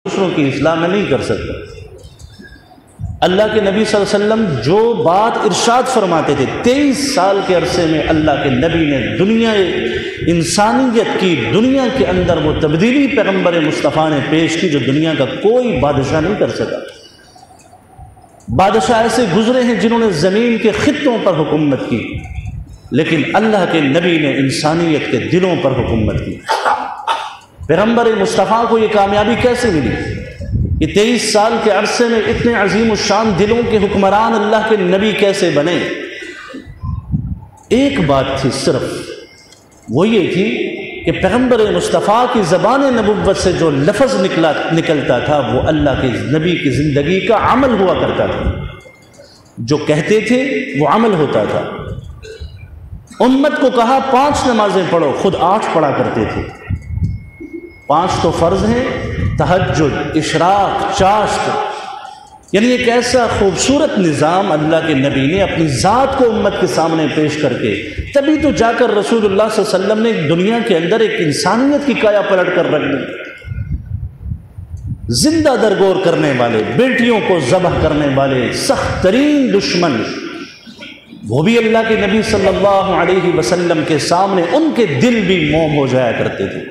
دوسروں کی اصلاح میں نہیں کر سکتا۔ اللہ کے نبی صلی اللہ علیہ وسلم جو بات ارشاد فرماتے تھے، 23 سال کے عرصے میں اللہ کے نبی نے دنیا انسانیت کی، دنیا کے اندر وہ تبدیلی پیغمبر مصطفیٰ نے پیش کی جو دنیا کا کوئی بادشاہ نہیں کر سکا۔ بادشاہ ایسے گزرے ہیں جنہوں نے زمین کے خطوں پر حکومت کی، لیکن اللہ کے نبی نے انسانیت کے دلوں پر حکومت کی۔ پیغمبر مصطفیٰ کو یہ کامیابی کیسے ملی؟ یہ 23 سال کے عرصے میں اتنے عظیم الشان دلوں کے حکمران اللہ کے نبی کیسے بنے؟ ایک بات تھی صرف، وہ یہ تھی کہ پیغمبر مصطفیٰ کی زبان نبوت سے جو لفظ نکلتا تھا وہ اللہ کے نبی کی زندگی کا عمل ہوا کرتا تھا۔ جو کہتے تھے وہ عمل ہوتا تھا۔ امت کو کہا 5 نمازیں پڑھو، خود 8 پڑھا کرتے تھے۔ 5 تو فرض ہیں، تہجد، اشراق، چاشت، یعنی ایک ایسا خوبصورت نظام اللہ کے نبی نے اپنی ذات کو امت کے سامنے پیش کر کے، تبھی تو جا کر رسول اللہ صلی اللہ علیہ وسلم نے دنیا کے اندر ایک انسانیت کی کایا پلٹ کر رکھ دی۔ زندہ درگور کرنے والے، بیٹیوں کو ذبح کرنے والے، سخت ترین دشمن، وہ بھی اللہ کے نبی صلی اللہ علیہ وسلم کے سامنے ان کے دل بھی موم ہو جایا کرتے تھے۔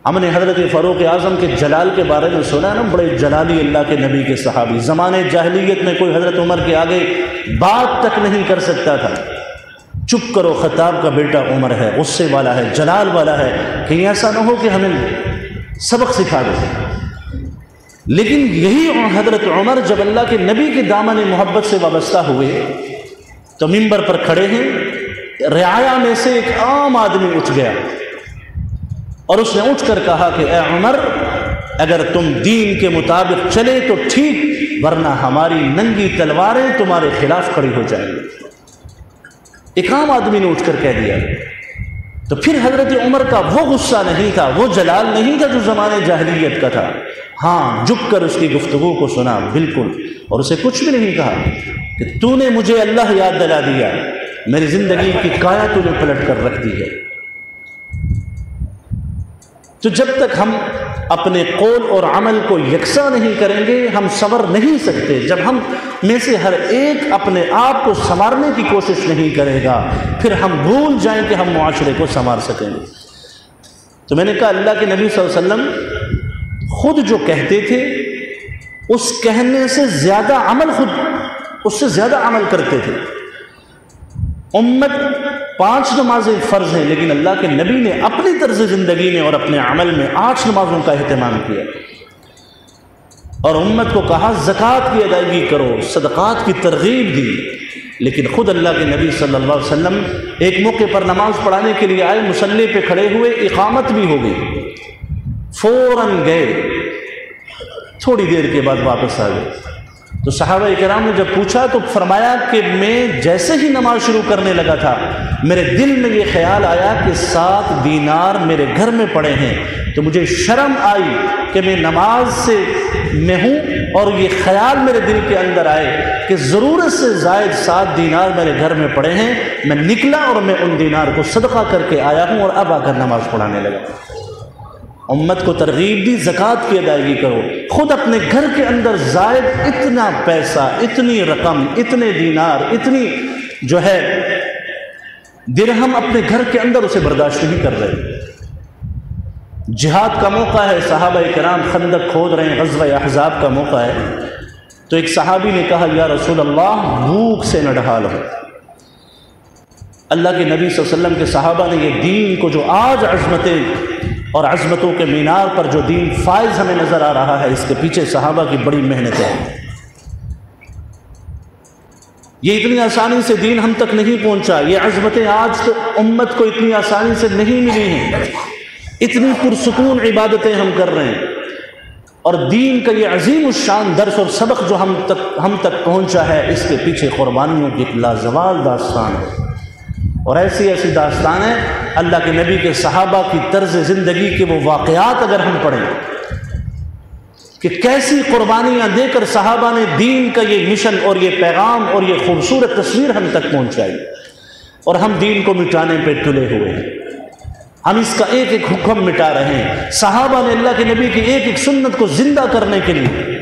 ہم نے حضرت فاروق اعظم کے جلال کے بارے میں سنا نا، بڑے جلالی اللہ کے نبی کے صحابی، زمانے جاہلیت میں کوئی حضرت عمر کے آگے بات تک نہیں کر سکتا تھا۔ چپ کرو، خطاب کا بیٹا عمر ہے، غصے والا ہے، جلال والا ہے، کہیں ایسا نہ ہو کہ ہمیں سبق سکھا دے۔ لیکن یہی حضرت عمر جب اللہ کے نبی کے دامن محبت سے وابستہ ہوئے تو منبر پر کھڑے ہیں، رعایا میں سے ایک عام آدمی اٹھ گیا اور اس نے اٹھ کر کہا کہ اے عمر، اگر تم دین کے مطابق چلے تو ٹھیک، ورنہ ہماری ننگی تلواریں تمہارے خلاف کھڑی ہو جائیں گی۔ ایک عام آدمی نے اٹھ کر کہہ دیا۔ تو پھر حضرت عمر کا وہ غصہ نہیں تھا، وہ جلال نہیں تھا جو زمانے جاہلیت کا تھا۔ ہاں، جھک کر اس کی گفتگو کو سنا بالکل، اور اسے کچھ بھی نہیں کہا کہ تو نے مجھے اللہ یاد دلا دیا، میری زندگی کی کایا تو نے پلٹ کر رکھ دی ہے۔ تو جب تک ہم اپنے قول اور عمل کو یکساں نہیں کریں گے ہم سنور نہیں سکتے۔ جب ہم میں سے ہر ایک اپنے آپ کو سنوارنے کی کوشش نہیں کرے گا پھر ہم بھول جائیں کہ ہم معاشرے کو سنوار سکیں گے۔ تو میں نے کہا اللہ کے نبی صلی اللہ علیہ وسلم خود جو کہتے تھے اس کہنے سے زیادہ عمل، خود اس سے زیادہ عمل کرتے تھے۔ امت 5 نمازیں فرض ہیں، لیکن اللہ کے نبی نے اپنی طرز زندگی میں اور اپنے عمل میں 8 نمازوں کا اہتمام کیا، اور امت کو کہا زکوٰۃ کی ادائیگی کرو، صدقات کی ترغیب دی۔ لیکن خود اللہ کے نبی صلی اللہ علیہ وسلم ایک موقع پر نماز پڑھانے کے لیے آئے، مصلی پہ کھڑے ہوئے، اقامت بھی ہو گئی، فوراً گئے، تھوڑی دیر کے بعد واپس آ گئے۔ تو صحابہ کرام نے جب پوچھا تو فرمایا کہ میں جیسے ہی نماز شروع کرنے لگا تھا میرے دل میں یہ خیال آیا کہ 7 دینار میرے گھر میں پڑے ہیں، تو مجھے شرم آئی کہ میں نماز سے میں ہوں، اور یہ خیال میرے دل کے اندر آئے کہ ضرورت سے زائد 7 دینار میرے گھر میں پڑے ہیں۔ میں نکلا اور میں ان دینار کو صدقہ کر کے آیا ہوں، اور اب آ کر نماز پڑھانے لگا۔ امت کو ترغیب دی زکوٰۃ کی ادائیگی کرو، خود اپنے گھر کے اندر زائد اتنا پیسہ، اتنی رقم، اتنے دینار، اتنی جو ہے درہم اپنے گھر کے اندر اسے برداشت نہیں کر رہے۔ جہاد کا موقع ہے، صحابہ کرام خندق کھود رہے ہیں، غزوہ احزاب کا موقع ہے، تو ایک صحابی نے کہا یا رسول اللہ بھوک سے نہ ڈھال ہو۔ اللہ کے نبی صلی اللہ علیہ وسلم کے صحابہ نے یہ دین کو جو آج عظمتیں اور عظمتوں کے مینار پر جو دین فائز ہمیں نظر آ رہا ہے، اس کے پیچھے صحابہ کی بڑی محنت ہے۔ یہ اتنی آسانی سے دین ہم تک نہیں پہنچا، یہ عظمتیں آج تک امت کو اتنی آسانی سے نہیں ملی ہیں، اتنی پرسکون عبادتیں ہم کر رہے ہیں، اور دین کا یہ عظیم الشان درس اور سبق جو ہم تک پہنچا ہے، اس کے پیچھے قربانیوں کی ایک لازوال داستان ہے، اور ایسی ایسی داستانیں اللہ کے نبی کے صحابہ کی طرز زندگی کے وہ واقعات اگر ہم پڑھیں کہ کیسی قربانیاں دے کر صحابہ نے دین کا یہ مشن اور یہ پیغام اور یہ خوبصورت تصویر ہم تک پہنچائی، اور ہم دین کو مٹانے پہ تلے ہوئے ہیں۔ ہم اس کا ایک ایک حکم مٹا رہے ہیں۔ صحابہ نے اللہ کے نبی کی ایک ایک سنت کو زندہ کرنے کے لیے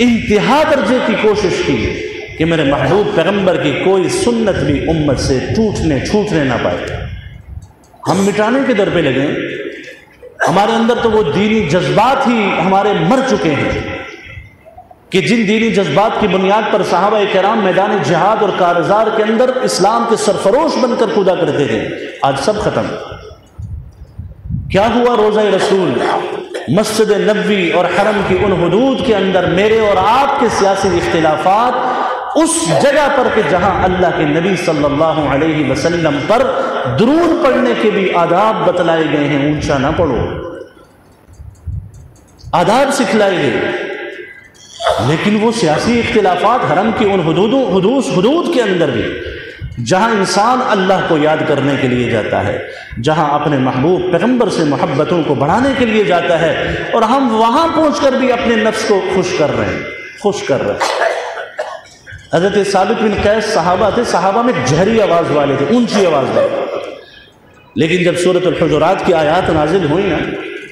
انتہا درجے کی کوشش کی کہ میرے محبوب پیغمبر کی کوئی سنت بھی امت سے چھوٹنے نہ پائے۔ ہم مٹانے کے در پہ لگے، ہمارے اندر تو وہ دینی جذبات ہی ہمارے مر چکے ہیں کہ جن دینی جذبات کی بنیاد پر صحابہ کرام میدان جہاد اور کارزار کے اندر اسلام کے سرفروش بن کر کودا کرتے تھے، آج سب ختم۔ کیا ہوا؟ روضہ رسول، مسجد نبوی اور حرم کی ان حدود کے اندر میرے اور آپ کے سیاسی اختلافات اس جگہ پر کہ جہاں اللہ کے نبی صلی اللہ علیہ وسلم پر درود پڑھنے کے بھی آداب بتلائے گئے ہیں، اونچا نہ پڑھو، آداب سکھلائے گئے۔ لیکن وہ سیاسی اختلافات حرم کی ان حدود کے اندر بھی، جہاں انسان اللہ کو یاد کرنے کے لیے جاتا ہے، جہاں اپنے محبوب پیغمبر سے محبتوں کو بڑھانے کے لیے جاتا ہے، اور ہم وہاں پہنچ کر بھی اپنے نفس کو خوش کر رہے ہیں۔ حضرت ثابت بن قیس صحابہ تھے، صحابہ میں جہری آواز والے تھے، اونچی آواز والے، لیکن جب سورۃ الحجرات کی آیات نازل ہوئی نا،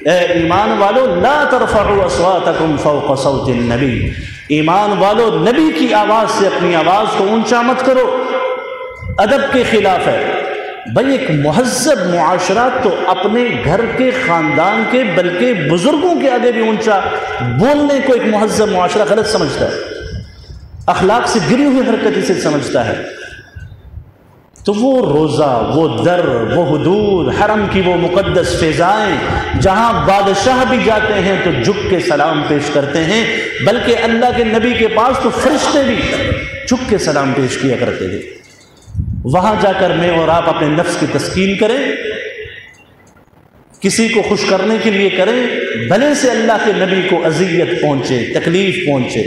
اے ایمان والو لا ترفعوا اصواتکم فوق صوت النبی، ایمان والو نبی کی آواز سے اپنی آواز کو اونچا مت کرو، ادب کے خلاف ہے۔ بھئی ایک مہذب معاشرہ تو اپنے گھر کے خاندان کے بلکہ بزرگوں کے آگے بھی اونچا بولنے کو ایک مہذب معاشرہ غلط سمجھتا ہے، اخلاق سے گری ہوئی حرکت اسے سمجھتا ہے۔ تو وہ روزہ، وہ در، وہ حدود، حرم کی وہ مقدس فضائیں جہاں بادشاہ بھی جاتے ہیں تو جھک کے سلام پیش کرتے ہیں، بلکہ اللہ کے نبی کے پاس تو فرشتے بھی جھک کے سلام پیش کیا کرتے تھے۔ وہاں جا کر میں اور آپ اپنے نفس کی تسکین کریں، کسی کو خوش کرنے کے لیے کریں، بھلے سے اللہ کے نبی کو اذیت پہنچے، تکلیف پہنچے۔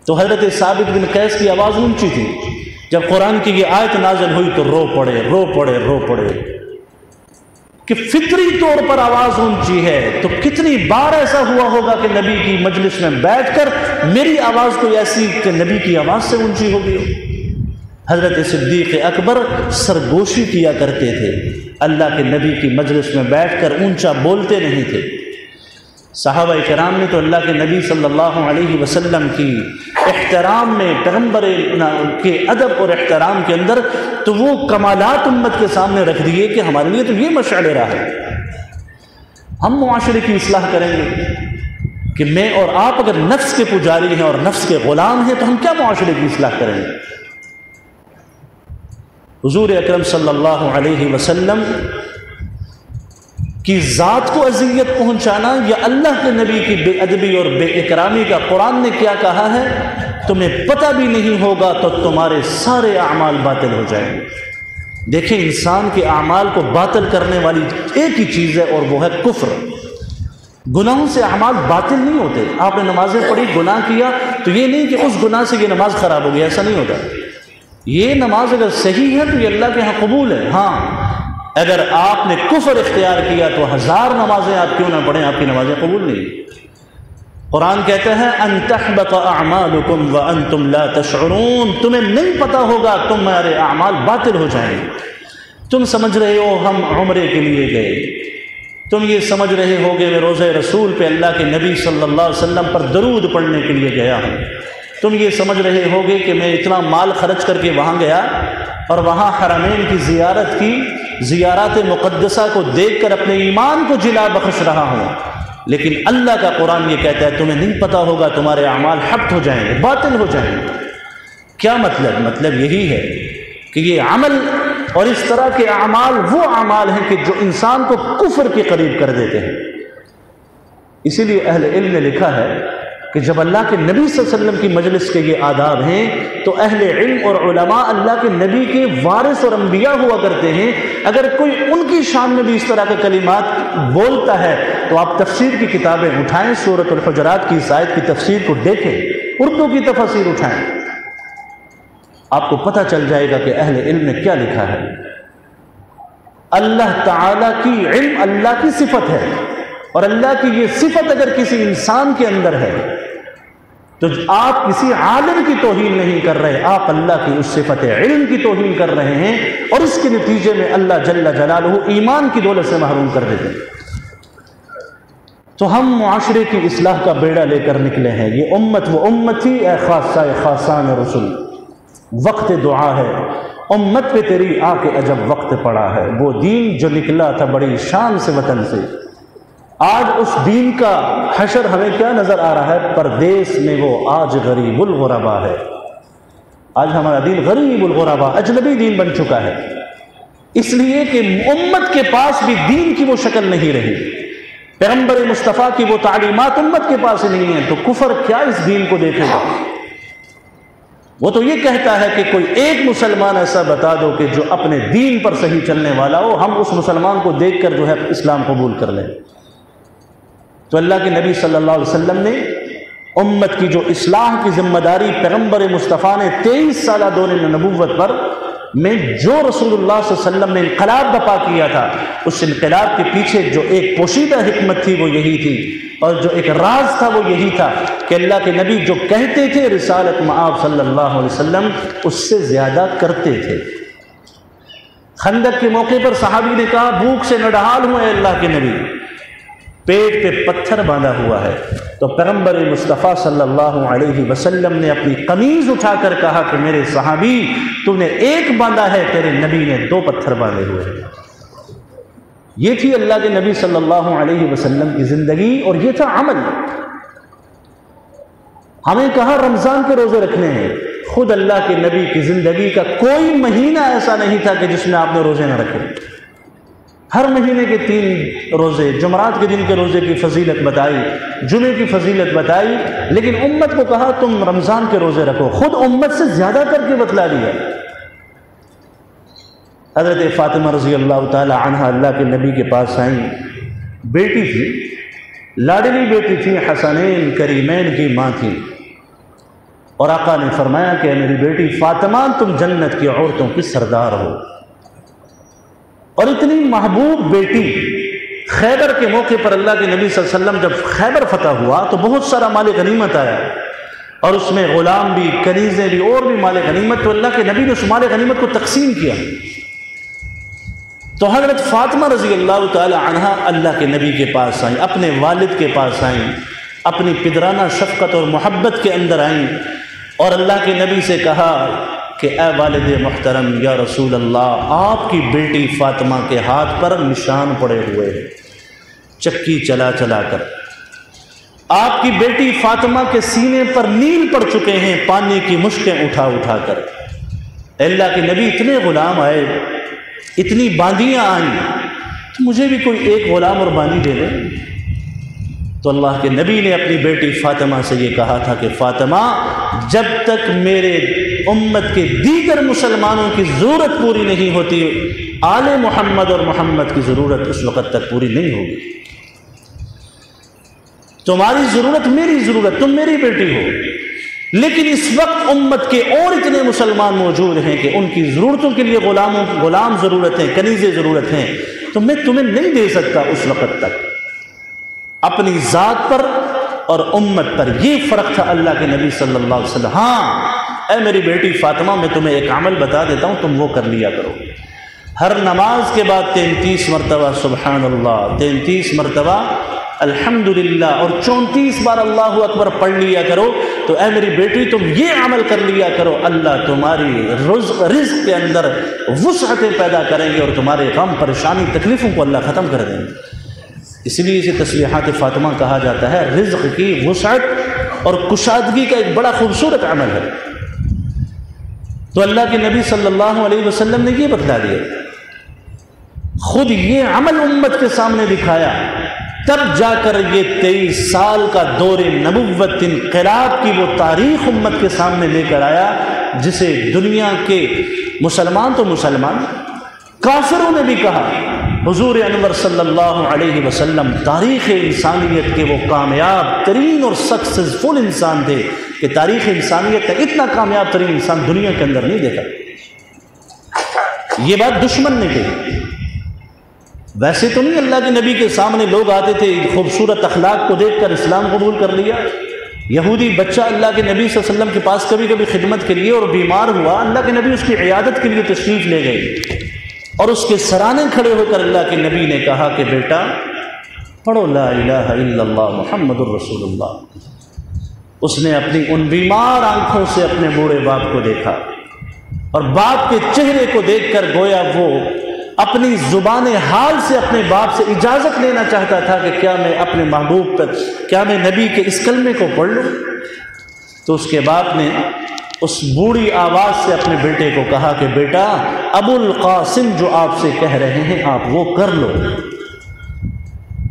تو حضرت ثابت بن قیس کی آواز اونچی تھی، جب قرآن کی یہ آیت نازل ہوئی تو رو پڑے کہ فطری طور پر آواز اونچی ہے، تو کتنی بار ایسا ہوا ہوگا کہ نبی کی مجلس میں بیٹھ کر میری آواز کوئی ایسی کہ نبی کی آواز سے اونچی ہو گئی ہو۔ حضرت صدیق اکبر سرگوشی کیا کرتے تھے، اللہ کے نبی کی مجلس میں بیٹھ کر اونچا بولتے نہیں تھے۔ صحابہ کرام نے تو اللہ کے نبی صلی اللہ علیہ وسلم کی احترام میں، پیغمبر کے ادب اور احترام کے اندر تو وہ کمالات امت کے سامنے رکھ دیے کہ ہمارے لیے تو یہ مشعل راہ ہے۔ ہم معاشرے کی اصلاح کریں گے کہ میں اور آپ اگر نفس کے پجاری ہیں اور نفس کے غلام ہیں تو ہم کیا معاشرے کی اصلاح کریں گے؟ حضور اکرم صلی اللہ علیہ وسلم کی ذات کو اذیت پہنچانا یا اللہ کے نبی کی بے ادبی اور بے اکرامی کا قرآن نے کیا کہا ہے؟ تمہیں پتہ بھی نہیں ہوگا تو تمہارے سارے اعمال باطل ہو جائیں گے۔ دیکھیں، انسان کے اعمال کو باطل کرنے والی ایک ہی چیز ہے اور وہ ہے کفر۔ گناہوں سے اعمال باطل نہیں ہوتے۔ آپ نے نمازیں پڑھی، گناہ کیا تو یہ نہیں کہ اس گناہ سے یہ نماز خراب ہو گئی، ایسا نہیں ہوتا۔ یہ نماز اگر صحیح ہے تو یہ اللہ کے ہاں قبول ہے۔ ہاں، اگر آپ نے کفر اختیار کیا تو 1000 نمازیں آپ کیوں نہ پڑھیں، آپ کی نمازیں قبول نہیں۔ قرآن کہتا ہے ان تحبط اعمالکم وانتم لا تشعرون، تمہیں نہیں پتہ ہوگا تمہارے اعمال باطل ہو جائیں گے۔ تم سمجھ رہے ہو ہم عمرے کے لیے گئے، تم یہ سمجھ رہے ہوگے میں روضہ رسول پہ اللہ کے نبی صلی اللہ علیہ وسلم پر درود پڑھنے کے لیے گیا ہوں، تم یہ سمجھ رہے ہوگے کہ میں اتنا مال خرچ کر کے وہاں گیا اور وہاں حرمین کی زیارت کی، زیارات مقدسہ کو دیکھ کر اپنے ایمان کو جلا بخش رہا ہوں، لیکن اللہ کا قرآن یہ کہتا ہے تمہیں نہیں پتہ ہوگا تمہارے اعمال حبط ہو جائیں گے، باطل ہو جائیں گے۔ کیا مطلب؟ مطلب یہی ہے کہ یہ عمل اور اس طرح کے اعمال وہ اعمال ہیں کہ جو انسان کو کفر کے قریب کر دیتے ہیں۔ اسی لیے اہل علم نے لکھا ہے کہ جب اللہ کے نبی صلی اللہ علیہ وسلم کی مجلس کے یہ آداب ہیں تو اہل علم اور علماء اللہ کے نبی کے وارث اور انبیاء ہوا کرتے ہیں، اگر کوئی ان کی شان میں بھی اس طرح کے کلمات بولتا ہے تو آپ تفسیر کی کتابیں اٹھائیں، سورۃ الحجرات کی اس آیت کی تفسیر کو دیکھیں، اردو کی تفاسیر اٹھائیں، آپ کو پتہ چل جائے گا کہ اہل علم نے کیا لکھا ہے۔ اللہ تعالیٰ کی علم اللہ کی صفت ہے، اور اللہ کی یہ صفت اگر کسی انسان کے اندر ہے تو آپ کسی عالم کی توہین نہیں کر رہے، آپ اللہ کی اس صفت علم کی توہین کر رہے ہیں، اور اس کے نتیجے میں اللہ جل جلالہ ایمان کی دولت سے محروم کر دیتے ہیں۔ تو ہم معاشرے کی اصلاح کا بیڑا لے کر نکلے ہیں۔ یہ امت وہ امت تھی اے خاصہ خاصان رسول، وقت دعا ہے امت پہ تیری آ کے عجب وقت پڑا ہے۔ وہ دین جو نکلا تھا بڑی شان سے وطن سے، آج اس دین کا حشر ہمیں کیا نظر آ رہا ہے؟ پردیس میں وہ آج غریب الغربا ہے۔ آج ہمارا دین غریب الغربا، اجنبی دین بن چکا ہے، اس لیے کہ امت کے پاس بھی دین کی وہ شکل نہیں رہی، پیغمبر مصطفیٰ کی وہ تعلیمات امت کے پاس ہی نہیں ہیں، تو کفر کیا اس دین کو دیکھے گا؟ وہ تو یہ کہتا ہے کہ کوئی ایک مسلمان ایسا بتا دو کہ جو اپنے دین پر صحیح چلنے والا ہو، ہم اس مسلمان کو دیکھ کر جو ہے اسلام قبول کر لیں۔ تو اللہ کے نبی صلی اللہ علیہ وسلم نے امت کی جو اصلاح کی ذمہ داری پیغمبر مصطفیٰ نے 23 سالہ دور نبوت پر میں جو رسول اللہ صلی اللہ علیہ وسلم نے انقلاب برپا کیا تھا، اس انقلاب کے پیچھے جو ایک پوشیدہ حکمت تھی وہ یہی تھی، اور جو ایک راز تھا وہ یہی تھا کہ اللہ کے نبی جو کہتے تھے رسالت مآب صلی اللہ علیہ وسلم اس سے زیادہ کرتے تھے۔ خندق کے موقع پر صحابی نے کہا بھوک سے نڈھال ہوں اے اللہ کے نبی، پیٹ پہ پتھر باندھا ہوا ہے، تو پیغمبر مصطفیٰ صلی اللہ علیہ وسلم نے اپنی قمیض اٹھا کر کہا کہ میرے صحابی تو نے ایک باندھا ہے، تیرے نبی نے 2 پتھر باندھے ہوئے ہیں۔ یہ تھی اللہ کے نبی صلی اللہ علیہ وسلم کی زندگی، اور یہ تھا عمل۔ ہمیں کہا رمضان کے روزے رکھنے ہیں، خود اللہ کے نبی کی زندگی کا کوئی مہینہ ایسا نہیں تھا کہ جس میں آپ نے روزے نہ رکھے۔ ہر مہینے کے 3 روزے، جمعرات کے دن کے روزے کی فضیلت بتائی، جمعے کی فضیلت بتائی، لیکن امت کو کہا تم رمضان کے روزے رکھو، خود امت سے زیادہ کر کے بتلا دیا۔ حضرت فاطمہ رضی اللہ تعالی عنہ اللہ کے نبی کے پاس آئیں، بیٹی تھی، لاڈلی بیٹی تھی، حسنین کریمین کی ماں تھی، اور آقا نے فرمایا کہ میری بیٹی فاطمہ تم جنت کی عورتوں کی سردار ہو۔ اور اتنی محبوب بیٹی، خیبر کے موقع پر اللہ کے نبی صلی اللہ علیہ وسلم جب خیبر فتح ہوا تو بہت سارا مال غنیمت آیا، اور اس میں غلام بھی، کنیزیں بھی، اور بھی مال غنیمت، تو اللہ کے نبی نے اس مال غنیمت کو تقسیم کیا۔ تو حضرت فاطمہ رضی اللہ تعالی عنہ اللہ کے نبی کے پاس آئیں، اپنے والد کے پاس آئیں، اپنی پدرانہ شفقت اور محبت کے اندر آئیں، اور اللہ کے نبی سے کہا کہ اے والد محترم یا رسول اللہ، آپ کی بیٹی فاطمہ کے ہاتھ پر نشان پڑے ہوئے ہیں چکی چلا چلا کر، آپ کی بیٹی فاطمہ کے سینے پر نیل پڑ چکے ہیں پانی کی مشکیں اٹھا اٹھا کر۔ اللہ کے نبی اتنے غلام آئے، اتنی باندیاں آئیں، تو مجھے بھی کوئی ایک غلام اور باندی دے دیں۔ تو اللہ کے نبی نے اپنی بیٹی فاطمہ سے یہ کہا تھا کہ فاطمہ جب تک میرے امت کے دیگر مسلمانوں کی ضرورت پوری نہیں ہوتی، آل محمد اور محمد کی ضرورت اس وقت تک پوری نہیں ہوگی۔ تمہاری ضرورت میری ضرورت، تم میری بیٹی ہو، لیکن اس وقت امت کے اور اتنے مسلمان موجود ہیں کہ ان کی ضرورتوں کے لیے غلام ضرورت ہیں، کنیزیں ضرورت ہیں، تو میں تمہیں نہیں دے سکتا اس وقت تک۔ اپنی ذات پر اور امت پر یہ فرق تھا اللہ کے نبی صلی اللہ علیہ وسلم۔ ہاں اے میری بیٹی فاطمہ، میں تمہیں ایک عمل بتا دیتا ہوں، تم وہ کر لیا کرو۔ ہر نماز کے بعد 33 مرتبہ سبحان اللہ، 33 مرتبہ الحمدللہ، اور 34 بار اللہ اکبر پڑھ لیا کرو۔ تو اے میری بیٹی تم یہ عمل کر لیا کرو، اللہ تمہاری رزق کے اندر وسعتیں پیدا کریں گے، اور تمہارے غم پریشانی تکلیفوں کو اللہ ختم کر دیں گے۔ اس لیے اسے تسبیحات فاطمہ کہا جاتا ہے۔ رزق کی وسعت اور کشادگی کا ایک بڑا خوبصورت عمل ہے۔ تو اللہ کے نبی صلی اللہ علیہ وسلم نے یہ بتلا دیا، خود یہ عمل امت کے سامنے دکھایا، تب جا کر یہ 23 سال کا دور نبوت انقلاب کی وہ تاریخ امت کے سامنے لے کر آیا، جسے دنیا کے مسلمان تو مسلمان، کافروں نے بھی کہا حضور انور صلی اللہ علیہ وسلم تاریخ انسانیت کے وہ کامیاب ترین اور سکسیسفل انسان تھے کہ تاریخ انسانیت کا اتنا کامیاب ترین انسان دنیا کے اندر نہیں دیکھا۔ یہ بات دشمن نے کہی، ویسے تو نہیں اللہ کے نبی کے سامنے لوگ آتے تھے خوبصورت اخلاق کو دیکھ کر اسلام قبول کر لیا، یہودی بچہ اللہ کے نبی صلی اللہ علیہ وسلم کے پاس کبھی کبھی خدمت کے لیے اور بیمار ہوا، اللہ کے نبی اس کی عیادت کے لیے تشریف لے گئے اور اس کے سرانے کھڑے ہو کر اللہ کے نبی نے کہا کہ بیٹا پڑھو لا الہ الا اللہ محمد الرسول اللہ۔ اس نے اپنی ان بیمار آنکھوں سے اپنے بوڑھے باپ کو دیکھا اور باپ کے چہرے کو دیکھ کر گویا وہ اپنی زبان حال سے اپنے باپ سے اجازت لینا چاہتا تھا کہ کیا میں اپنے محبوب پر، کیا میں نبی کے اس کلمے کو پڑھ لوں؟ تو اس کے باپ نے اس بوڑھی آواز سے اپنے بیٹے کو کہا کہ بیٹا ابو القاسم جو آپ سے کہہ رہے ہیں آپ وہ کر لو۔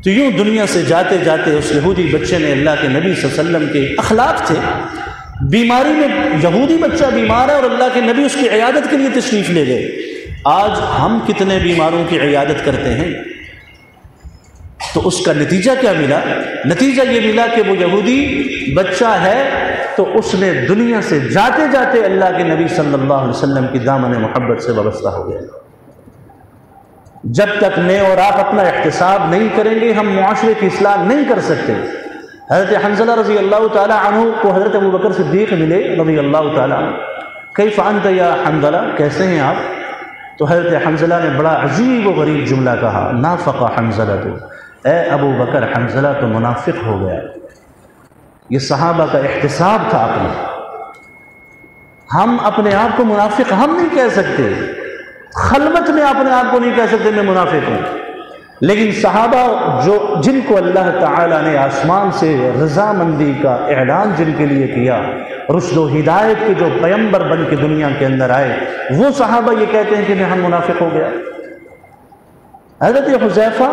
تو یوں دنیا سے جاتے جاتے اس یہودی بچے نے اللہ کے نبی صلی اللہ علیہ وسلم کے اخلاق تھے، بیماری میں یہودی بچہ بیمار ہے اور اللہ کے نبی اس کی عیادت کے لیے تشریف لے گئے۔ آج ہم کتنے بیماروں کی عیادت کرتے ہیں؟ تو اس کا نتیجہ کیا ملا؟ نتیجہ یہ ملا کہ وہ یہودی بچہ ہے تو اس نے دنیا سے جاتے جاتے اللہ کے نبی صلی اللہ علیہ وسلم کی دامن محبت سے وابستہ ہو گیا۔ جب تک میں اور آپ اپنا احتساب نہیں کریں گے ہم معاشرے کی اصلاح نہیں کر سکتے۔ حضرت حنظلہ رضی اللہ تعالی عنہ کو حضرت ابوبکر صدیق ملے رضی اللہ تعالی عنہ، کیف انت یا حنظلہ، کیسے ہیں آپ؟ تو حضرت حنظلہ نے بڑا عجیب و غریب جملہ کہا، نافق حنظلہ، تو اے ابو بکر حنظلہ تو منافق ہو گیا۔ یہ صحابہ کا احتساب تھا اپنا۔ ہم اپنے آپ کو منافق ہم نہیں کہہ سکتے، خلوت میں اپنے آپ کو نہیں کہہ سکتے میں منافق ہوں، لیکن صحابہ جن کو اللہ تعالیٰ نے آسمان سے رضامندی کا اعلان جن کے لیے کیا، رشد و ہدایت کے جو پیمبر بن کے دنیا کے اندر آئے، وہ صحابہ یہ کہتے ہیں کہ ہم منافق ہو گیا۔ حضرت حذیفہ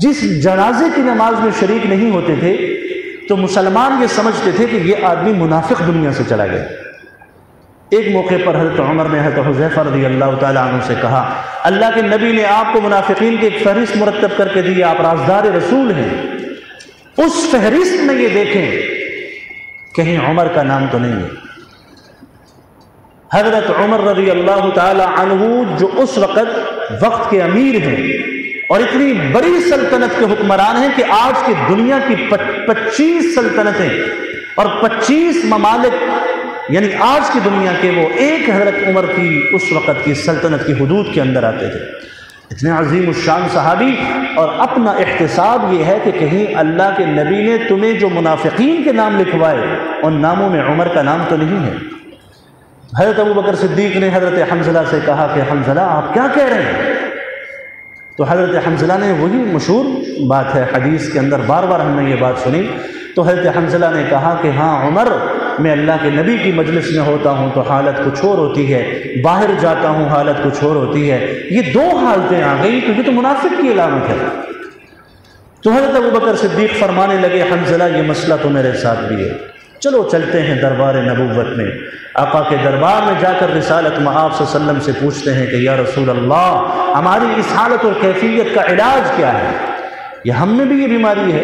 جس جنازے کی نماز میں شریک نہیں ہوتے تھے تو مسلمان یہ سمجھتے تھے کہ یہ آدمی منافق دنیا سے چلا گیا۔ ایک موقع پر حضرت عمر نے حضرت حذیفہ رضی اللہ تعالیٰ عنہ سے کہا، اللہ کے نبی نے آپ کو منافقین کی ایک فہرست مرتب کر کے دی، آپ رازدار رسول ہیں، اس فہرست میں یہ دیکھیں کہیں عمر کا نام تو نہیں ہے۔ حضرت عمر رضی اللہ تعالیٰ عنہ جو اس وقت کے امیر ہیں اور اتنی بڑی سلطنت کے حکمران ہیں کہ آج کی دنیا کی 25 سلطنتیں اور 25 ممالک، یعنی آج کی دنیا کے وہ ایک حضرت عمر کی اس وقت کی سلطنت کی حدود کے اندر آتے تھے۔ اتنے عظیم الشان صحابی، اور اپنا احتساب یہ ہے کہ کہیں اللہ کے نبی نے تمہیں جو منافقین کے نام لکھوائے ان ناموں میں عمر کا نام تو نہیں ہے۔ حضرت ابوبکر صدیق نے حضرت حنظلہ سے کہا کہ حنظلہ آپ کیا کہہ رہے ہیں؟ تو حضرت حنظلہ نے وہی مشہور بات ہے حدیث کے اندر، بار بار ہم نے یہ بات سنی، تو حضرت حنظلہ نے کہا کہ ہاں عمر، میں اللہ کے نبی کی مجلس میں ہوتا ہوں تو حالت کچھ اور ہوتی ہے، باہر جاتا ہوں حالت کچھ اور ہوتی ہے، یہ دو حالتیں آ گئی تو یہ تو منافق کی علامت ہے۔ تو حضرت ابوبکر صدیق فرمانے لگے، حنظلہ یہ مسئلہ تو میرے ساتھ بھی ہے، چلو چلتے ہیں دربار نبوت میں، آقا کے دربار میں جا کر رسالت مآب صلی اللہ علیہ وسلم سے پوچھتے ہیں کہ یا رسول اللہ ہماری اس حالت اور کیفیت کا علاج کیا ہے؟ یہ ہم میں بھی یہ بیماری ہے،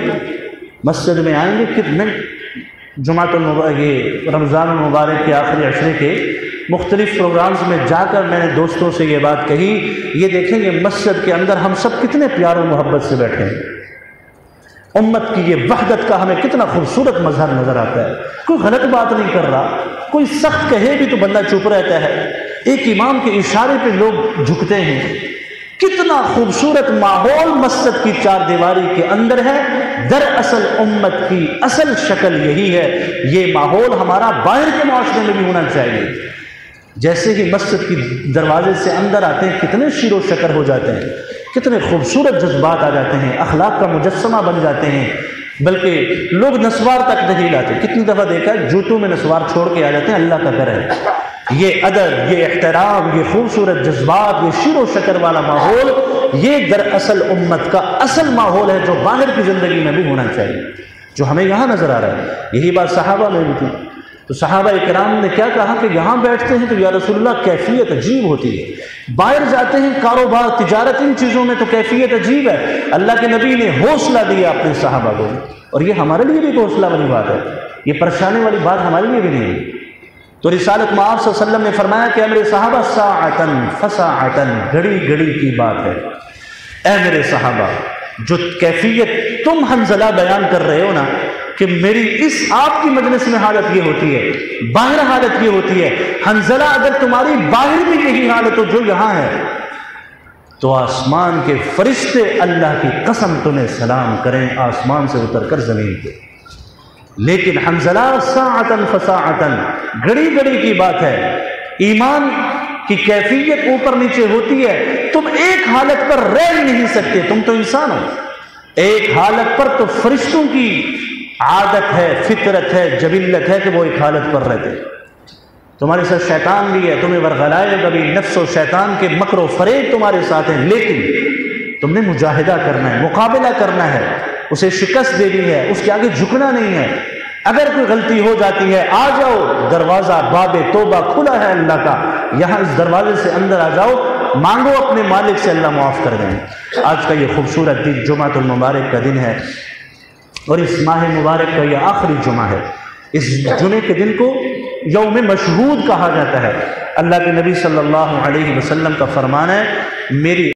مسجد میں آئیں گے کتنے یہ رمضان المبارک کے آخری عشرے کے مختلف پروگرامز میں جا کر میں نے دوستوں سے یہ بات کہی، یہ دیکھیں گے مسجد کے اندر ہم سب کتنے پیار و محبت سے بیٹھے ہیں، امت کی یہ وحدت کا ہمیں کتنا خوبصورت مظہر نظر آتا ہے، کوئی غلط بات نہیں کر رہا، کوئی سخت کہے بھی تو بندہ چپ رہتا ہے، ایک امام کے اشارے پہ لوگ جھکتے ہیں، کتنا خوبصورت ماحول مسجد کی چار دیواری کے اندر ہے۔ دراصل امت کی اصل شکل یہی ہے، یہ ماحول ہمارا باہر کے معاشرے میں بھی ہونا چاہیے۔ جیسے ہی مسجد کی دروازے سے اندر آتے ہیں کتنے شیر و شکر ہو جاتے ہیں، کتنے خوبصورت جذبات آ جاتے ہیں، اخلاق کا مجسمہ بن جاتے ہیں، بلکہ لوگ نسوار تک نہیں لاتے، کتنی دفعہ دیکھا ہے جوتوں میں نسوار چھوڑ کے آ جاتے ہیں، اللہ کا گھر ہے۔ یہ ادب، یہ احترام، یہ خوبصورت جذبات، یہ شیر و شکر والا ماحول، یہ دراصل امت کا اصل ماحول ہے جو باہر کی زندگی میں بھی ہونا چاہیے، جو ہمیں یہاں نظر آ رہا ہے۔ یہی بات صحابہ میں بھی تھی، تو صحابہ اکرام نے کیا کہا کہ یہاں بیٹھتے ہیں تو یا رسول اللہ کیفیت عجیب ہوتی ہے، باہر جاتے ہیں کاروبار تجارت ان چیزوں میں تو کیفیت عجیب ہے۔ اللہ کے نبی نے حوصلہ دیا اپنے صحابہ کو، اور یہ ہمارے لیے بھی ایک حوصلہ والی بات ہے، یہ پریشانی والی بات ہمارے لیے بھی نہیں ہے۔ تو رسالت مآب صلی اللہ علیہ وسلم نے فرمایا کہ اے میرے صحابہ ساعتن فساعتن، گھڑی گھڑی کی بات ہے، اے میرے صحابہ جو کیفیت تم حنظلہ بیان کر رہے ہو نا، کہ میری اس آپ کی مجلس میں حالت یہ ہوتی ہے، باہر حالت یہ ہوتی ہے، حنظلہ اگر تمہاری باہر بھی یہی حالت ہو جو یہاں ہے تو آسمان کے فرشتے اللہ کی قسم تمہیں سلام کریں آسمان سے اتر کر زمین پہ۔ لیکن حنظلہ ساعتن فساعتن، گھڑی گھڑی کی بات ہے، ایمان کی کیفیت اوپر نیچے ہوتی ہے، تم ایک حالت پر رہ نہیں سکتے، تم تو انسان ہو، ایک حالت پر تو فرشتوں کی عادت ہے، فطرت ہے، جبلت ہے کہ وہ ایک حالت پر رہتے۔ تمہارے ساتھ شیطان بھی ہے، تمہیں ورغلائے گا بھی، نفس و شیطان کے مکر و فریب تمہارے ساتھ ہیں، لیکن تم نے مجاہدہ کرنا ہے، مقابلہ کرنا ہے، اسے شکست دینی ہے، اس کے آگے جھکنا نہیں ہے۔ اگر کوئی غلطی ہو جاتی ہے آ جاؤ، دروازہ باب توبہ کھلا ہے اللہ کا، یہاں اس دروازے سے اندر آ جاؤ، مانگو اپنے مالک سے، اللہ معاف کر دیں۔ آج کا یہ خوبصورت دن جمعۃ المبارک کا دن ہے، اور اس ماہ مبارک کا یہ آخری جمعہ ہے۔ اس جمعے کے دن کو یوم مشہود کہا جاتا ہے۔ اللہ کے نبی صلی اللہ علیہ وسلم کا فرمان ہے، میری